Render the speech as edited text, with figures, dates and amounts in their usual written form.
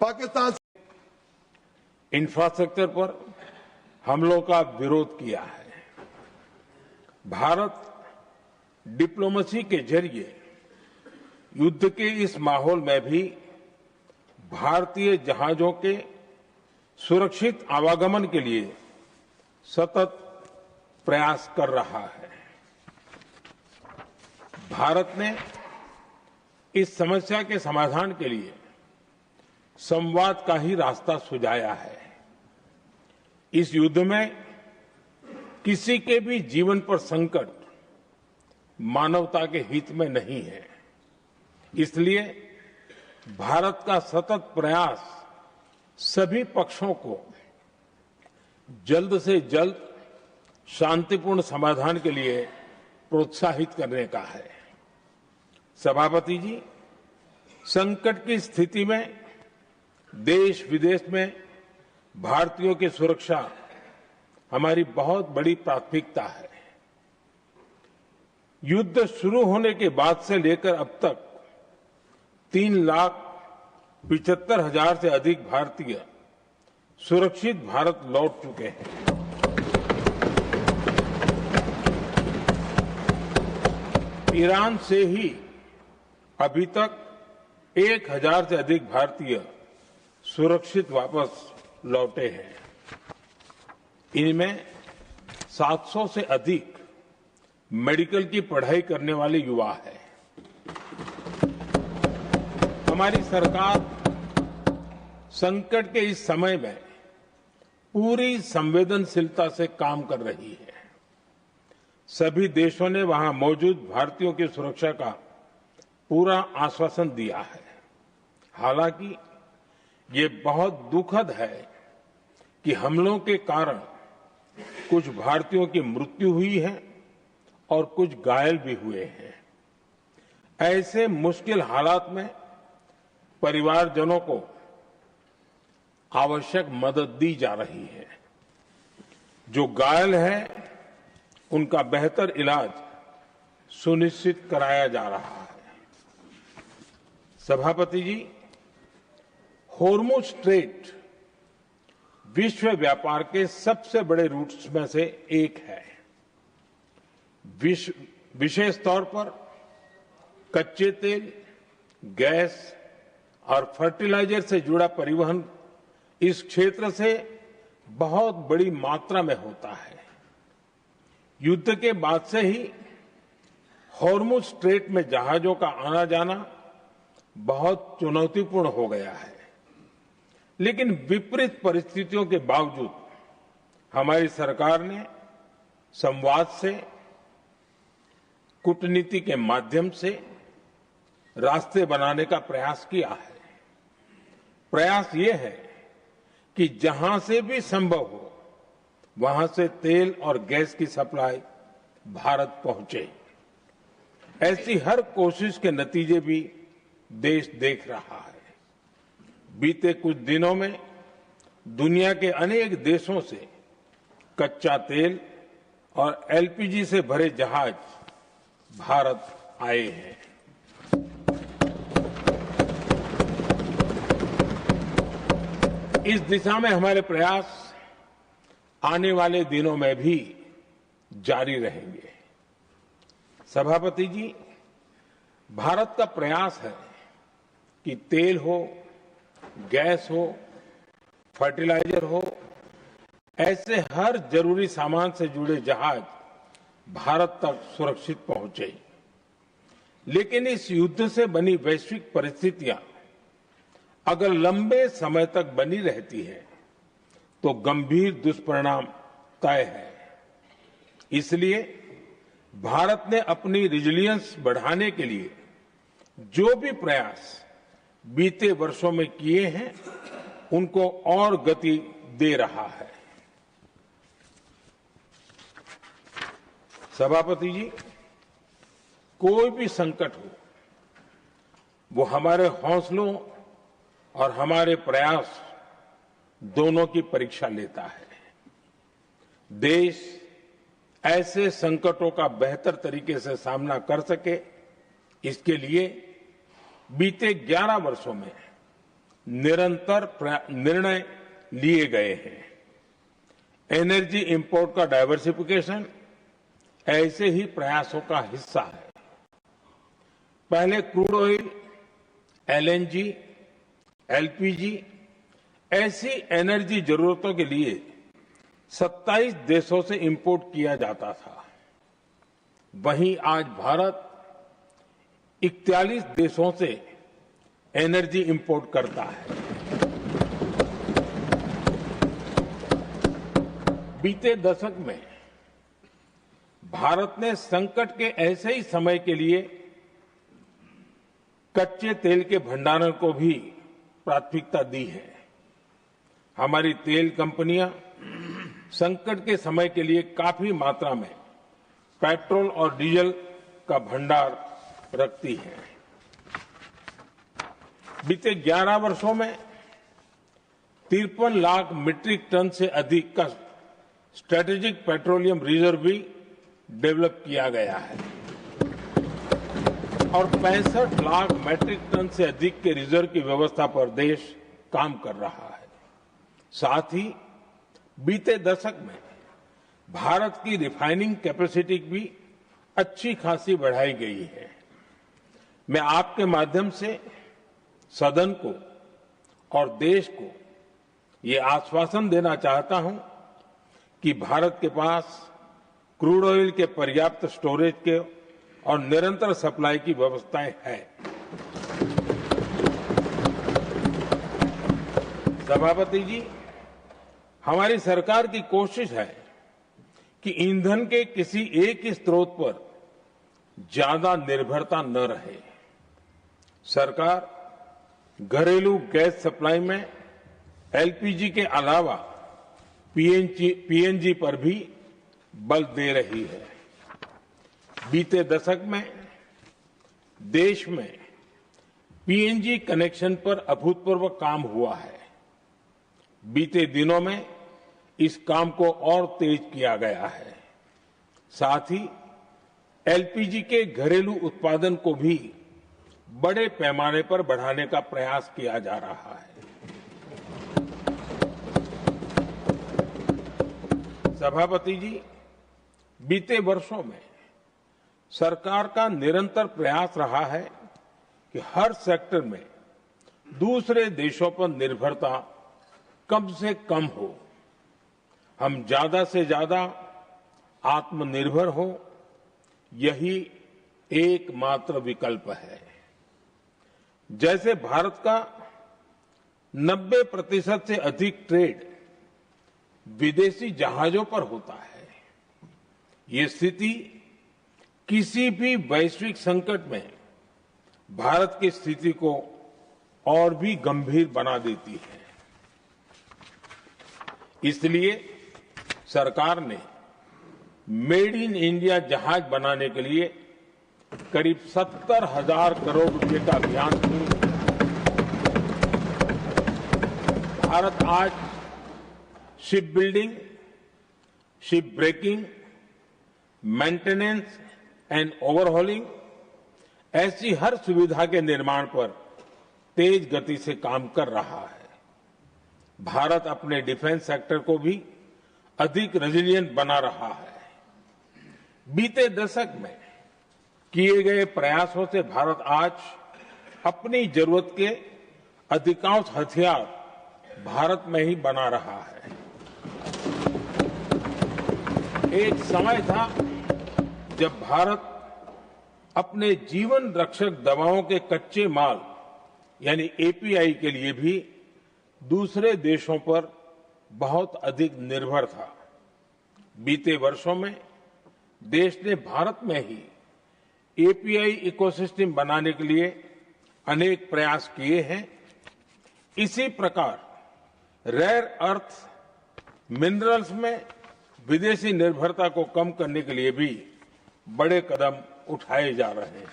Pakistan infrastructure पर हमलों का विरोध किया है। भारत डिप्लोमेसी के जरिए युद्ध के इस माहौल में भी भारतीय जहाजों के सुरक्षित आवागमन के लिए सतत प्रयास कर रहा है। भारत ने इस समस्या के समाधान के लिए संवाद का ही रास्ता सुझाया है। इस युद्ध में किसी के भी जीवन पर संकट मानवता के हित में नहीं है। इसलिए भारत का सतत प्रयास सभी पक्षों को जल्द से जल्द शांतिपूर्ण समाधान के लिए प्रोत्साहित करने का है। सभापति जी, संकट की स्थिति में देश विदेश में भारतीयों की सुरक्षा हमारी बहुत बड़ी प्राथमिकता है। युद्ध शुरू होने के बाद से लेकर अब तक 3,75,000 से अधिक भारतीय सुरक्षित भारत लौट चुके हैं। ईरान से ही अभी तक 1,000 से अधिक भारतीय सुरक्षित वापस लौटे हैं। इनमें 700 से अधिक मेडिकल की पढ़ाई करने वाले युवा हैं। हमारी सरकार संकट के इस समय में पूरी संवेदनशीलता से काम कर रही है। सभी देशों ने वहां मौजूद भारतीयों की सुरक्षा का पूरा आश्वासन दिया है। हालांकि ये बहुत दुखद है कि हमलों के कारण कुछ भारतीयों की मृत्यु हुई है और कुछ घायल भी हुए हैं। ऐसे मुश्किल हालात में परिवारजनों को आवश्यक मदद दी जा रही है। जो घायल हैं, उनका बेहतर इलाज सुनिश्चित कराया जा रहा है। सभापति जी, होर्मुज स्ट्रेट विश्व व्यापार के सबसे बड़े रूट्स में से एक है। विशेष तौर पर कच्चे तेल, गैस और फर्टिलाइजर से जुड़ा परिवहन इस क्षेत्र से बहुत बड़ी मात्रा में होता है। युद्ध के बाद से ही होर्मुज स्ट्रेट में जहाजों का आना जाना बहुत चुनौतीपूर्ण हो गया है। लेकिन विपरीत परिस्थितियों के बावजूद हमारी सरकार ने संवाद से, कूटनीति के माध्यम से रास्ते बनाने का प्रयास किया है। प्रयास ये है कि जहां से भी संभव हो वहां से तेल और गैस की सप्लाई भारत पहुंचे। ऐसी हर कोशिश के नतीजे भी देश देख रहा है। बीते कुछ दिनों में दुनिया के अनेक देशों से कच्चा तेल और एलपीजी से भरे जहाज भारत आए हैं। इस दिशा में हमारे प्रयास आने वाले दिनों में भी जारी रहेंगे। सभापति जी, भारत का प्रयास है कि तेल हो, गैस हो, फर्टिलाइजर हो, ऐसे हर जरूरी सामान से जुड़े जहाज भारत तक सुरक्षित पहुंचे। लेकिन इस युद्ध से बनी वैश्विक परिस्थितियां अगर लंबे समय तक बनी रहती है तो गंभीर दुष्परिणाम तय है। इसलिए भारत ने अपनी रेजिलियंस बढ़ाने के लिए जो भी प्रयास बीते वर्षों में किए हैं, उनको और गति दे रहा है। सभापति जी, कोई भी संकट हो, वो हमारे हौसलों और हमारे प्रयास दोनों की परीक्षा लेता है। देश ऐसे संकटों का बेहतर तरीके से सामना कर सके, इसके लिए बीते 11 वर्षों में निरंतर निर्णय लिए गए हैं। एनर्जी इंपोर्ट का डाइवर्सिफिकेशन ऐसे ही प्रयासों का हिस्सा है। पहले क्रूड ऑयल, एलएनजी, एलपीजी ऐसी एनर्जी जरूरतों के लिए 27 देशों से इंपोर्ट किया जाता था। वहीं आज भारत 41 देशों से एनर्जी इंपोर्ट करता है। बीते दशक में भारत ने संकट के ऐसे ही समय के लिए कच्चे तेल के भंडारण को भी प्राथमिकता दी है। हमारी तेल कंपनियां संकट के समय के लिए काफी मात्रा में पेट्रोल और डीजल का भंडार रखती हैं। बीते 11 वर्षों में 53 लाख मीट्रिक टन से अधिक का स्ट्रेटेजिक पेट्रोलियम रिजर्व भी डेवलप किया गया है और 65 लाख मैट्रिक टन से अधिक के रिजर्व की व्यवस्था पर देश काम कर रहा है। साथ ही बीते दशक में भारत की रिफाइनिंग कैपेसिटी भी अच्छी खासी बढ़ाई गई है। मैं आपके माध्यम से सदन को और देश को ये आश्वासन देना चाहता हूं कि भारत के पास क्रूड ऑयल के पर्याप्त स्टोरेज के और निरंतर सप्लाई की व्यवस्थाएं हैं। सभापति जी, हमारी सरकार की कोशिश है कि ईंधन के किसी एक ही स्रोत पर ज्यादा निर्भरता न रहे। सरकार घरेलू गैस सप्लाई में एलपीजी के अलावा पीएनजी पर भी बल दे रही है। बीते दशक में देश में पीएनजी कनेक्शन पर अभूतपूर्व काम हुआ है। बीते दिनों में इस काम को और तेज किया गया है। साथ ही एलपीजी के घरेलू उत्पादन को भी बड़े पैमाने पर बढ़ाने का प्रयास किया जा रहा है। सभापति जी, बीते वर्षों में सरकार का निरंतर प्रयास रहा है कि हर सेक्टर में दूसरे देशों पर निर्भरता कम से कम हो। हम ज्यादा से ज्यादा आत्मनिर्भर हो, यही एकमात्र विकल्प है। जैसे भारत का 90% से अधिक ट्रेड विदेशी जहाजों पर होता है, ये स्थिति किसी भी वैश्विक संकट में भारत की स्थिति को और भी गंभीर बना देती है। इसलिए सरकार ने मेड इन इंडिया जहाज बनाने के लिए करीब 70,000 करोड़ रुपए का अभियान शुरू किया। भारत आज ship building, ship breaking, maintenance and overhauling ऐसी हर सुविधा के निर्माण पर तेज गति से काम कर रहा है। भारत अपने डिफेंस सेक्टर को भी अधिक रेजिलिएंट बना रहा है। बीते दशक में किए गए प्रयासों से भारत आज अपनी जरूरत के अधिकांश हथियार भारत में ही बना रहा है। एक समय था जब भारत अपने जीवन रक्षक दवाओं के कच्चे माल यानी एपीआई के लिए भी दूसरे देशों पर बहुत अधिक निर्भर था। बीते वर्षों में देश ने भारत में ही एपीआई इकोसिस्टम बनाने के लिए अनेक प्रयास किए हैं। इसी प्रकार रेयर अर्थ मिनरल्स में विदेशी निर्भरता को कम करने के लिए भी बड़े कदम उठाए जा रहे हैं।